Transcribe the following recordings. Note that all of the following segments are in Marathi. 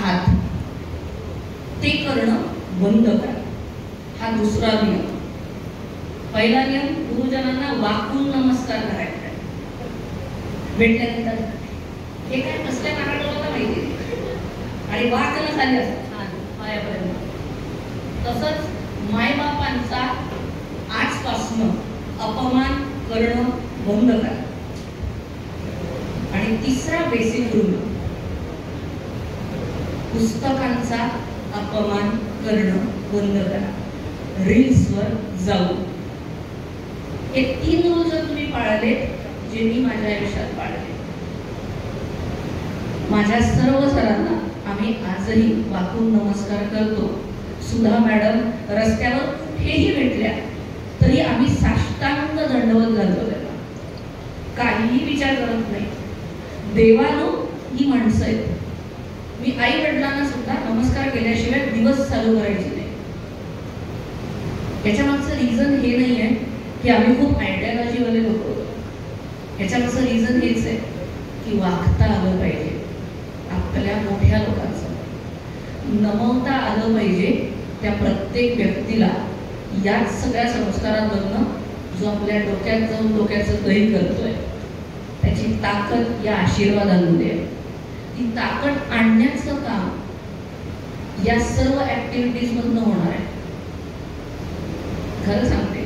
आहात ते करणं बंद करा. हा दुसरा नियम. पहिला नियम, गुरुजनांना वाकून नमस्कार करायचा भेटल्यानंतर. हे काय कसल्या नारायणाला माहिती आणि वाकणं झाली असतात पायापर्यंत. तसंच मायबापांचा आजपासून अपमान करणं बंद करा. आणि तिसरा बेसिक रूल, पुस्तकांचा अपमान करणं बंद करा. रील्सवर जाऊ. हे 3 रूल जर तुम्ही पाळले, जे मी माझ्या आयुष्यात पाळले, माझ्या सर्व सरांना आम्ही आजही वाकून नमस्कार करतो. सुधा मॅडम रस्त्यावर कुठेही भेटल्या तरी आम्ही साष्टांग दंडवत घालतो त्यांना, काहीही विचार करत नाही. देवानो ही माणसं आहेत. मी आई वडिलांना सुद्धा नमस्कार केल्याशिवाय दिवस चालू करायचे नाही. याच्या मागचं रिझन हे नाही आहे की आम्ही खूप आयडियोलॉजीवाले लोक होतो. याच्या मागचं रिझन हेच आहे की वागता आलं पाहिजे. आपल्या मोठ्या लोकांचं नमवता आलं पाहिजे. त्या प्रत्येक व्यक्तीला याच सगळ्या संस्कारांमधनं जो आपल्या डोक्यात जाऊन डोक्याचं दही करतोय त्याची ताकद या आशीर्वादांमध्ये आहे. ती ताकद आणण्याचं काम या सर्व ऍक्टिव्हिटीज मधनं होणार आहे. खरं सांगते,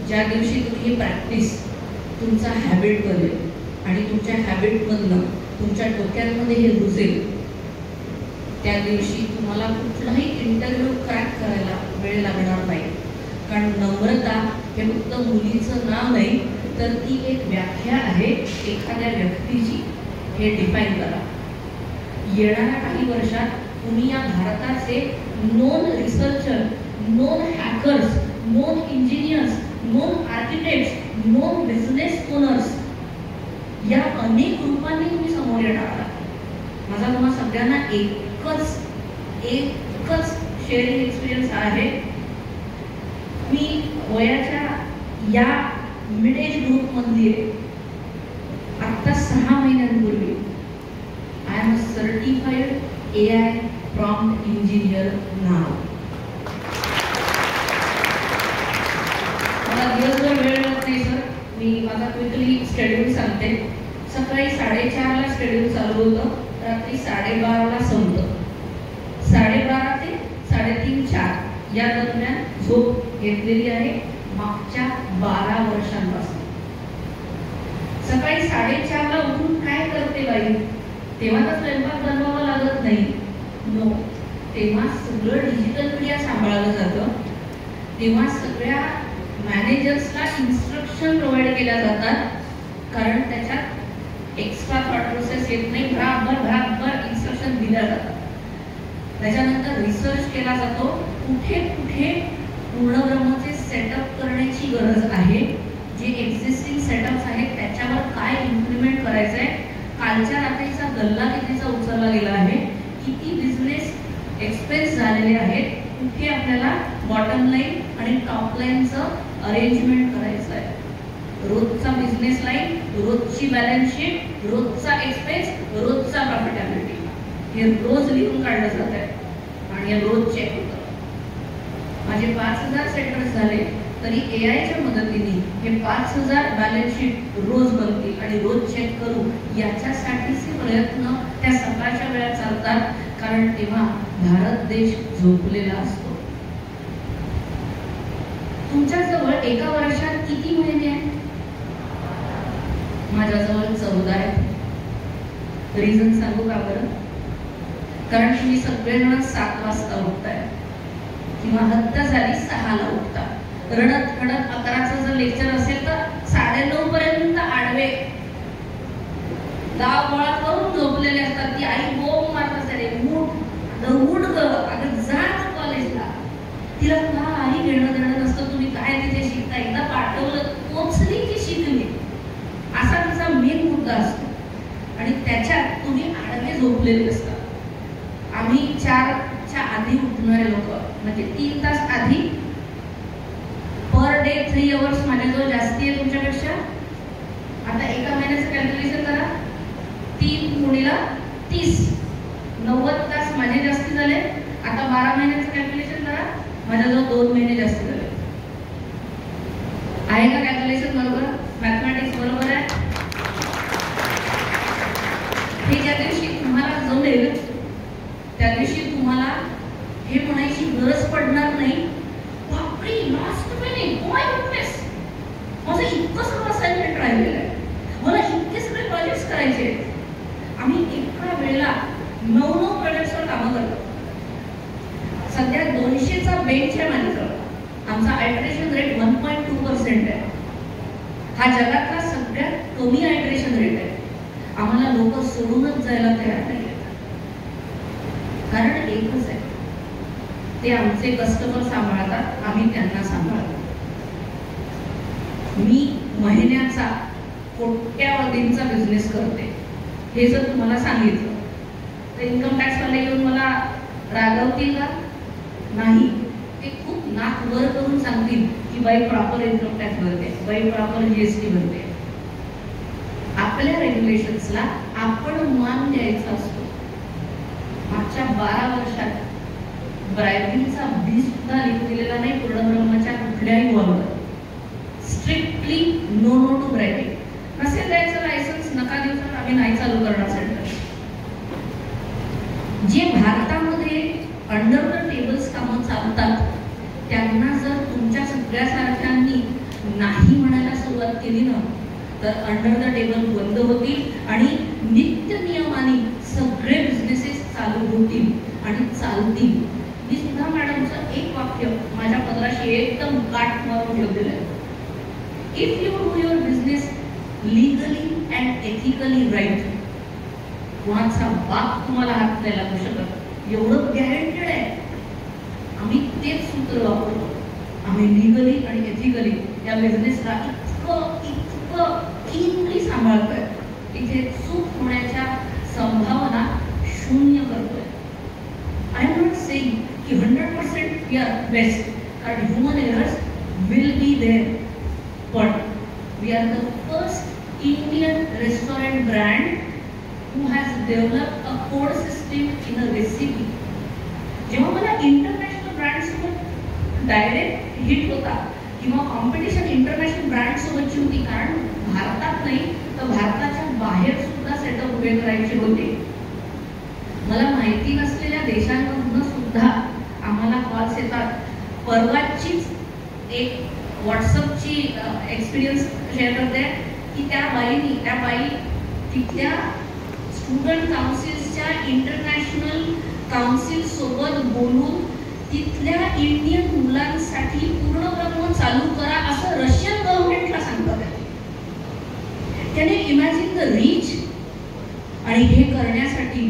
ज्या दिवशी तुम्ही ही प्रॅक्टिस तुमचा हॅबिट बनेल आणि तुमच्या हॅबिटमधनं तुमच्या डोक्यांमध्ये हे रुजेल, त्या दिवशी तुम्हाला कुठलाही इंटरव्ह्यू क्रॅक करायला वेळ लागणार नाही. कारण नम्रता हे फक्त मुलीचं नाव नाही, तर ती एक व्याख्या आहे एखाद्या व्यक्तीची. हे डिफाईन करा. येणाऱ्या काही वर्षात तुम्ही या भारताचे non researcher, non hackers, non engineers, non architects, non business owners या अनेक रूपांनी तुम्ही समोर येणार आहात. माझा तुम्हा सगळ्यांना एकच शेअरिंग एक्सपिरियन्स आहे. मी वयाच्या या मिड एज ग्रुप मधली आहे. आता 6 महिन्यांपूर्वी I am certified AI prompt engineer नाव. मला दिवसभर वेळ लागत नाही सर. मी माझा क्विकली शेड्यूल सांगते. सकाळी 4:30ला शेड्यूल चालू होतं, रात्री 12:30ला संपतं. 12:30 ते 3:30-4 या दरम्यान झोप घेतलेली आहे मागच्या 12 वर्षांपासून. सकाळी 4:30ला उठून काय करते बाई? तेव्हा तर स्वयंपाक बनवावा लागत नाही. नो, तेव्हा सगळं डिजिटल मीडिया सांभाळलं जातं. तेव्हा सगळ्या मॅनेजर्सला इन्स्ट्रक्शन प्रोव्हाइड केल्या जातात, कारण त्याच्यात एक्स्ट्रा थॉट प्रोसेस येत नाही. भराभर इन्स्ट्रक्शन दिल्या जातात. त्याच्यानंतर रिसर्च केला जातो, कुठे कुठे पूर्णब्रह्मचे सेटअप करण्याची गरज आहे, जे एक्झिस्टिंग सेटअप्स आहेत त्याच्यावर काय इम्प्लिमेंट करायचं आहे, कालच्या रात्रीचा गल्ला कितीचा उचलला गेला आहे, किती बिझनेस एक्सपेन्स झालेले आहेत, कुठे आपल्याला बॉटम लाईन आणि टॉप लाईनचं अरेंजमेंट करायचं आहे. रोजचा बिझनेस लाईन, रोजची बॅलन्स शीट, रोजचा एक्सपेन्स, रोजचा प्रॉफिटेबिलिटी हे रोज लिहून काढलं जात आहे आणि हे रोज चेक होतं. माझे 5000 सेंटर्स झाले तरी एआयच्या मदतीने हे 5000 बॅलन्स शीट रोज बनतील आणि रोज चेक करू याच्यासाठीचे प्रयत्न त्या सकाळच्या वेळात चालतात, कारण तेव्हा भारत देश झोपलेला असतो. तुमच्याजवळ एका वर्षात किती महिने आहेत? माझ्याजवळ 14 आहेत. रिझन सांगू का बरं? कारण तुम्ही सगळेजण 7 वाजता उठताय किंवा हद्द झाली 6ला उठता. रडत खडत 11चं जर लेक्चर असेल तर 9:30 पर्यंत आडवे गाव गोळा करून झोपलेले असतात. ती आई बोंब मारत असते, उठ ग, अगं जा कॉलेजला. तिला काही घेणं देणं नसतं तुम्ही काय तिथे शिकता. एकदा पाठवलं पोचली की शिकली, असा तिचा मेन मुद्दा असतो आणि त्याच्यात तुम्ही आडवे झोपलेले असतात. आम्ही 4च्या आधी उठणारे लोक, म्हणजे 3 तास आधी. पर डे 3 आवर्स माझ्याजवळ जास्ती आहे तुमच्यापेक्षा. आता एका महिन्याचं कॅल्क्युलेशन करा. 3 गुणिले 30 90 तास माझे जास्ती झाले. आता 12 महिन्याचं कॅल्क्युलेशन करा, माझ्याजवळ 2 महिने जास्त झाले. आहे का कॅल्क्युलेशन बरोबर? मॅथमॅटिक्स बरोबर आहे? हे ज्या दिवशी तुम्हाला जमेल त्या दिवशी तुम्हाला हे म्हणायची गरज पडणार नाही, बापरे लास्ट मिनिट माय गुडनेस, माझं इतकं सगळं असाइनमेंट राहिलेलं आहे, मला इतके सगळे प्रोजेक्ट्स करायचे आहेत. आम्ही एका वेळेला 9 प्रोजेक्ट्सवर कामं करतो. सध्या 200चा बेंच आहे माझ्याजवळ. आमचा आयट्रेशन रेट 1.2% आहे. हा जगातला सगळ्यात कमी आयट्रेशन रेट आहे. आम्हाला लोक सोडूनच जायला तयार नाही, कारण एकच आहे, ते आमचे कस्टमर सांभाळतात, आम्ही त्यांना सांभाळतो. मी महिन्याचा कोट्यावधींचा बिझनेस करते. हे जर तुम्हाला सांगितलं तर इन्कम टॅक्स वाले येऊन मला रागवतील का? नाही. ते खूप नाक वर करून सांगतील की बाई प्रॉपर इन्कम टॅक्स भरते, बाई प्रॉपर जीएसटी भरते. आपल्या रेग्युलेशन्सला आपण मान द्यायचा असतो. मागच्या 12 वर्षात ब्रायबिंगचा बी सुद्धा लिहिलेला नाही पूर्णब्रह्मच्या कुठल्याही वॉलवर. Strictly no to bribing. नसेल द्यायचं लायसन्स, नका दिवसात आम्ही नाही चालू करणार सेंटर. जे भारतामध्ये अंडर द टेबल्स कामं चालतात त्यांना जर तुमच्या सगळ्यासारख्यांनी नाही म्हणायला सुरुवात केली ना, तर अंडर द टेबल बंद होतील आणि नित्य नियमाने सगळे बिझनेसेस चालू होतील आणि चालतील. मी सुद्धा मॅडमचं एक वाक्य माझ्या पदराशी एकदम गाठ मारून ठेवलेलं आहे. If you do your business legally and ethically right, कोणाचा बाप तुम्हाला हात नाही लागू शकत, एवढं गॅरंटेड आहे. आम्ही तेच सूत्र वापरतो. आम्ही लीगली आणि एथिकली या बिझनेसला इतकं क्लीनली सांभाळतोय, इथे चूक होण्याच्या संभावना शून्य करतोय. आय एम नॉट सेइंग की 100% वी आर बेस्ट, कारण human errors will be there, but we are the first Indian restaurant brand who has developed a code system in a recipe. जेव्हा मला इंटरनॅशनल ब्रँड सोबत डायरेक्ट हिट होता किंवा कॉम्पिटिशन इंटरनॅशनल ब्रँड सोबतची होती, कारण भारतात नाही तर भारताच्या बाहेर सुद्धा सेटअप उभे करायचे होते. मला माहिती नसलेल्या देशांमधून सुद्धा आम्हाला कॉल्स येतात. परवाचीच एक व्हॉट्सअपची एक्सपिरियन्स शेअर करते की त्या बाई तिथल्या स्टुडंट काउन्सिल्सच्या इंटरनॅशनल काउन्सिल सोबत बोलून तिथल्या इंडियन मुलांसाठी पूर्णब्रह्म चालू करा असं रशियन गव्हर्नमेंटला सांगतात. त्याने इमॅजिन द रीच. आणि हे करण्यासाठी